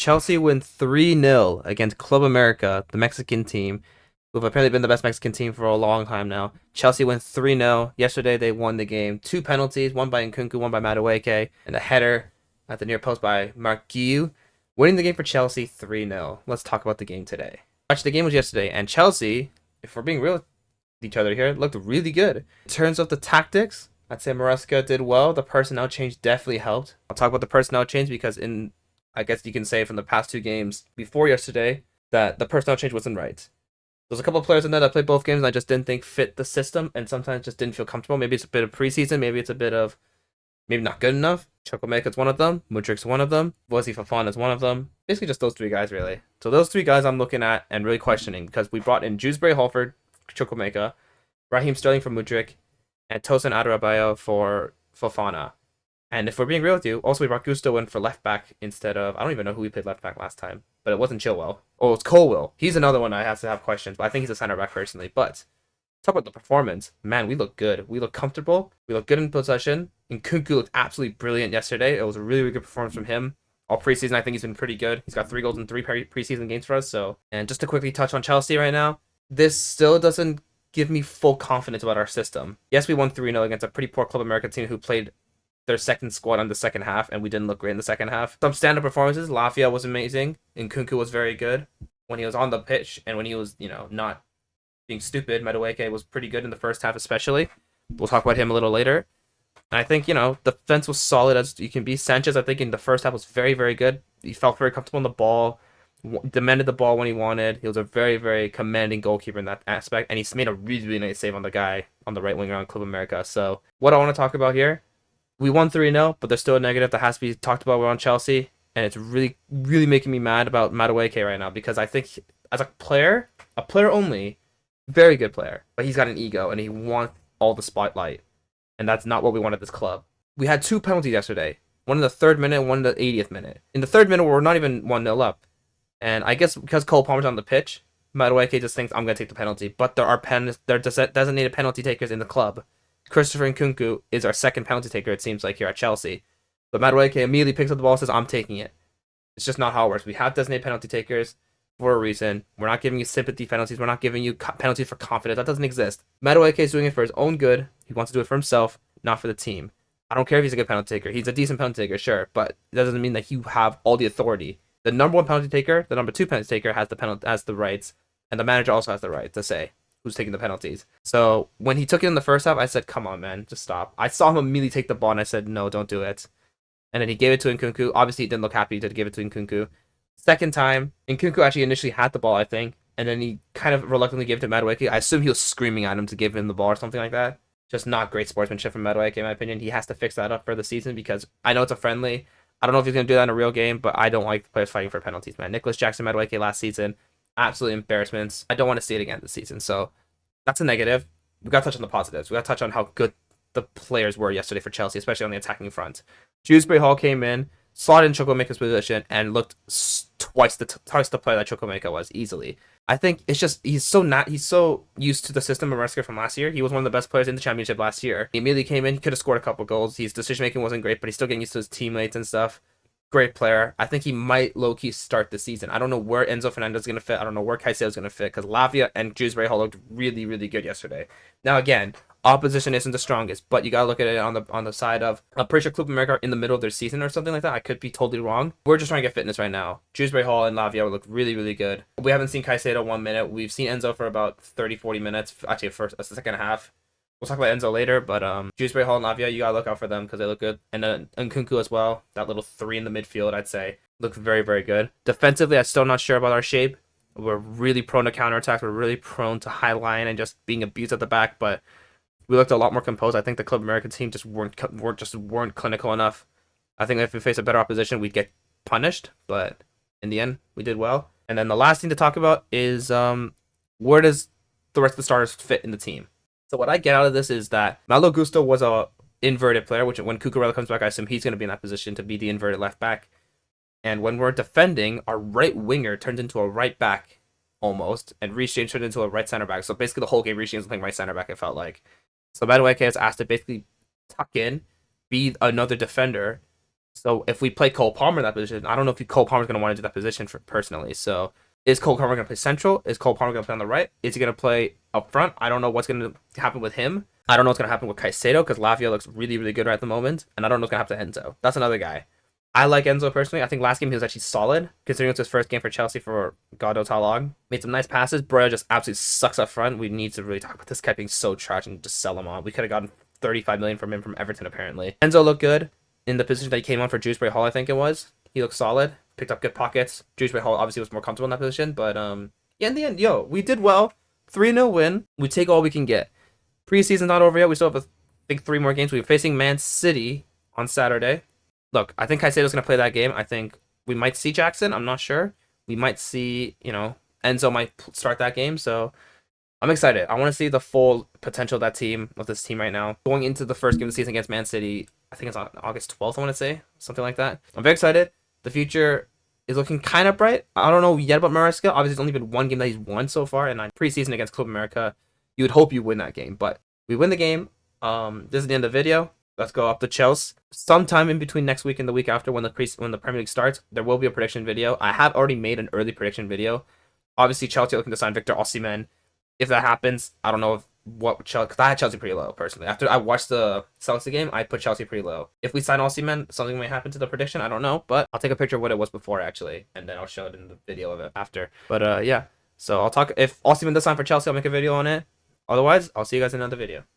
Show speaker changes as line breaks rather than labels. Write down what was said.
Chelsea win 3-0 against Club America, the Mexican team, who've apparently been the best Mexican team for a long time now. Chelsea wins 3-0. Yesterday they won the game. Two penalties, one by Nkunku, one by Madueke, and a header at the near post by Marquinhos, winning the game for Chelsea 3-0. Let's talk about the game today. Actually, the game was yesterday, and Chelsea, if we're being real with each other here, looked really good. In terms of the tactics, I'd say Maresca did well. The personnel change definitely helped. I'll talk about the personnel change because I guess you can say from the past two games before yesterday that the personnel change wasn't right. There's a couple of players in there that played both games and I just didn't think fit the system and sometimes just didn't feel comfortable. Maybe it's a bit of preseason. Maybe it's a bit of maybe not good enough. Chukwuemeka's one of them. Mudrik's one of them. Wesley Fofana's one of them. Basically just those three guys, really. So those three guys I'm looking at and really questioning because we brought in Dewsbury Hall, Chukwuemeka, Raheem Sterling for Mudrik, and Tosin Adarabioyo for Fofana. And if we're being real with you, also we brought Gusto in for left back instead of, I don't even know who we played left back last time, but it wasn't Chilwell. Oh, it's Colwell. He's another one I have to have questions, but I think he's a center back personally. But talk about the performance. Man, we look good. We look comfortable. We look good in possession. And Nkunku looked absolutely brilliant yesterday. It was a really, really good performance from him. All preseason, I think he's been pretty good. He's got 3 goals in 3 preseason games for us. So, and just to quickly touch on Chelsea right now, this still doesn't give me full confidence about our system. Yes, we won 3-0 against a pretty poor Club America team who played their second squad on the second half, and we didn't look great in the second half. Some standout performances. Lafia was amazing, and Nkunku was very good when he was on the pitch, and when he was, not being stupid. Madueke was pretty good in the first half, especially. We'll talk about him a little later. And I think, defense was solid as you can be. Sanchez, I think, in the first half was very, very good. He felt very comfortable on the ball, demanded the ball when he wanted. He was a very, very commanding goalkeeper in that aspect, and he's made a really, really nice save on the guy on the right winger on Club America. So what I want to talk about here, we won 3-0, but there's still a negative that has to be talked about. We're on Chelsea, and it's really, really making me mad about Madueke right now because I think as a player only, very good player, but he's got an ego, and he wants all the spotlight, and that's not what we want at this club. We had 2 penalties yesterday, one in the 3rd minute and one in the 80th minute. In the 3rd minute, we're not even 1-0 up, and I guess because Cole Palmer's on the pitch, Madueke just thinks, I'm going to take the penalty, but there are designated penalty takers in the club. Christopher Nkunku is our second penalty taker, it seems like, here at Chelsea. But Madueke immediately picks up the ball and says, I'm taking it. It's just not how it works. We have designated penalty takers for a reason. We're not giving you sympathy penalties. We're not giving you penalties for confidence. That doesn't exist. Madueke is doing it for his own good. He wants to do it for himself, not for the team. I don't care if he's a good penalty taker. He's a decent penalty taker, sure, but that doesn't mean that you have all the authority. The number 1 penalty taker, the number 2 penalty taker has the rights, and the manager also has the right to say who's taking the penalties. So when he took it in the first half, I said, come on, man, just stop. I saw him immediately take the ball, and I said, no, don't do it. And then he gave it to Nkunku. Obviously, he didn't look happy to give it to Nkunku. Second time, Nkunku actually initially had the ball, I think, and then he kind of reluctantly gave it to Madueke. I assume he was screaming at him to give him the ball or something like that. Just not great sportsmanship from Madueke, in my opinion. He has to fix that up for the season because I know it's a friendly. I don't know if he's going to do that in a real game, but I don't like the players fighting for penalties, man. Nicholas Jackson-Madueke last season, absolute embarrassments. I don't want to see it again this season, so that's a negative. We got to touch on the positives. We got to touch on how good the players were yesterday for Chelsea, especially on the attacking front. Dewsbury Hall came in, slotted in Chukwuemeka's position, and looked twice the player that Chukwuemeka was easily. I think it's just he's so used to the system of Maresca from last year. He was one of the best players in the championship last year. He immediately came in, he could have scored a couple goals. His decision making wasn't great, but he's still getting used to his teammates and stuff. Great player. I think he might low-key start the season. I don't know where Enzo Fernandez is going to fit. I don't know where Caicedo is going to fit because Lavia and Dewsbury Hall looked really, really good yesterday. Now, again, opposition isn't the strongest, but you got to look at it on the side of, I'm pretty sure Club America are in the middle of their season or something like that. I could be totally wrong. We're just trying to get fitness right now. Dewsbury Hall and Lavia look really, really good. We haven't seen Caicedo 1 minute. We've seen Enzo for about 30, 40 minutes. Actually, for the second half. We'll talk about Enzo later, but Dewsbury Hall and Lavia, you gotta look out for them because they look good. And then Nkunku as well, that little 3 in the midfield, I'd say, look very, very good. Defensively, I'm still not sure about our shape. We're really prone to counterattacks. We're really prone to high line and just being abused at the back, but we looked a lot more composed. I think the Club American team just weren't clinical enough. I think if we face a better opposition, we'd get punished, but in the end, we did well. And then the last thing to talk about is where does the rest of the starters fit in the team? So what I get out of this is that Malo Gusto was a inverted player, which when Cucurella comes back, I assume he's going to be in that position to be the inverted left back. And when we're defending, our right winger turns into a right back almost, and Reece James turned into a right center back. So basically the whole game, Reece James was playing right center back, it felt like. So Madueke is asked to basically tuck in, be another defender, So if we play Cole Palmer in that position, I don't know if Cole Palmer's going to want to do that position personally. So is Cole Palmer going to play central? Is Cole Palmer going to play on the right? Is he going to play up front? I don't know what's going to happen with him. I don't know what's going to happen with Caicedo because Lavia looks really, really good right at the moment. And I don't know what's going to happen to Enzo. That's another guy. I like Enzo personally. I think last game he was actually solid, considering it's his first game for Chelsea for God knows how long. Made some nice passes. Broya just absolutely sucks up front. We need to really talk about this guy being so trash and just sell him on. We could have gotten 35 million from him from Everton apparently. Enzo looked good in the position that he came on for Dewsbury Hall. I think it was. He looked solid. Picked up good pockets. Dewsbury Hall obviously was more comfortable in that position, but yeah, in the end, we did well. 3-0 win. We take all we can get. Preseason's not over yet. We still have, I think, 3 more games. We're facing Man City on Saturday. Look, I think Caicedo's going to play that game. I think we might see Jackson. I'm not sure. We might see, Enzo might start that game. So I'm excited. I want to see the full potential of this team right now. Going into the first game of the season against Man City, I think it's on August 12th, I want to say. Something like that. I'm very excited. The future is looking kind of bright. I don't know yet about Maresca. Obviously, it's only been one game that he's won so far. And preseason against Club America, you would hope you win that game. But we win the game. This is the end of the video. Let's go up to Chelsea. Sometime in between next week and the week after, when the Premier League starts, there will be a prediction video. I have already made an early prediction video. Obviously, Chelsea are looking to sign Victor Osimhen. If that happens, I don't know what Chelsea, because I had Chelsea pretty low personally. After I watched the Celtics game, I put Chelsea pretty low. If we sign Osimhen, something may happen to the prediction. I don't know, but I'll take a picture of what it was before actually, and then I'll show it in the video of it after. But yeah, so I'll talk. If Osimhen does sign for Chelsea, I'll make a video on it. Otherwise, I'll see you guys in another video.